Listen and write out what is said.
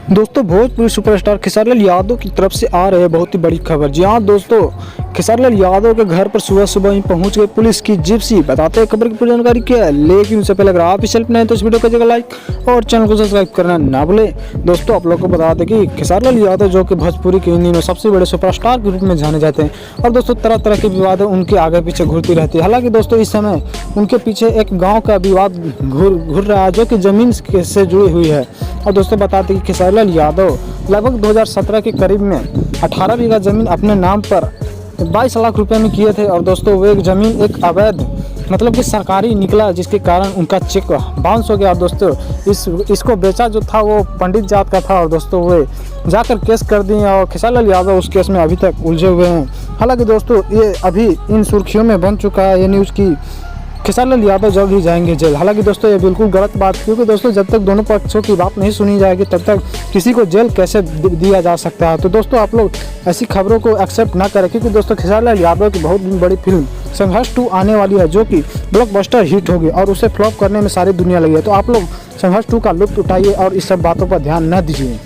दोस्तों भोजपुरी सुपरस्टार खेसारी लाल यादव की तरफ से आ रही है बहुत ही बड़ी खबर। जी हाँ दोस्तों, खेसारी लाल यादव के घर पर सुबह सुबह ही पहुंच गई पुलिस की जिप्सी। बताते हैं खबर की पूरी जानकारी क्या है, लेकिन उससे पहले अगर आप इस चैनल पर नए हैं तो इस वीडियो को जगह लाइक और चैनल को सब्सक्राइब करना ना भूलें। दोस्तों आप लोग को बता दें कि खेसारी लाल यादव जो कि भोजपुरी के इन दिनों सबसे बड़े सुपरस्टार के रूप में जाने जाते हैं और दोस्तों तरह तरह के विवाद उनके आगे पीछे घूरती रहती है। हालांकि दोस्तों इस समय उनके पीछे एक गाँव का विवाद घूर रहा है जो कि जमीन से जुड़ी हुई है। और दोस्तों बताते हैं कि खेसारी लाल यादव लगभग 2017 के करीब में 18 बीघा ज़मीन अपने नाम पर 22 लाख रुपए में किए थे। और दोस्तों वो एक ज़मीन एक अवैध मतलब कि सरकारी निकला, जिसके कारण उनका चेक बाउंस हो गया। और दोस्तों इसको बेचा जो था वो पंडित जात का था और दोस्तों वे जाकर केस कर दिए और खेसारी लाल यादव उस केस में अभी तक उलझे हुए हैं। हालांकि दोस्तों ये अभी इन सुर्खियों में बन चुका है ये न्यूज़ की खेसारी लाल यादव जल्द ही जाएंगे जेल। हालांकि दोस्तों ये बिल्कुल गलत बात, क्योंकि दोस्तों जब तक दोनों पक्षों की बात नहीं सुनी जाएगी तब तक किसी को जेल कैसे दिया जा सकता है। तो दोस्तों आप लोग ऐसी खबरों को एक्सेप्ट ना करें, क्योंकि दोस्तों खेसारी लाल यादव की बहुत बड़ी फिल्म संघर्ष 2 आने वाली है जो कि ब्लॉकबस्टर हिट होगी और उसे फ्लॉप करने में सारी दुनिया लगी है। तो आप लोग संघर्ष 2 का लुत्फ उठाइए और इस सब बातों पर ध्यान न दीजिए।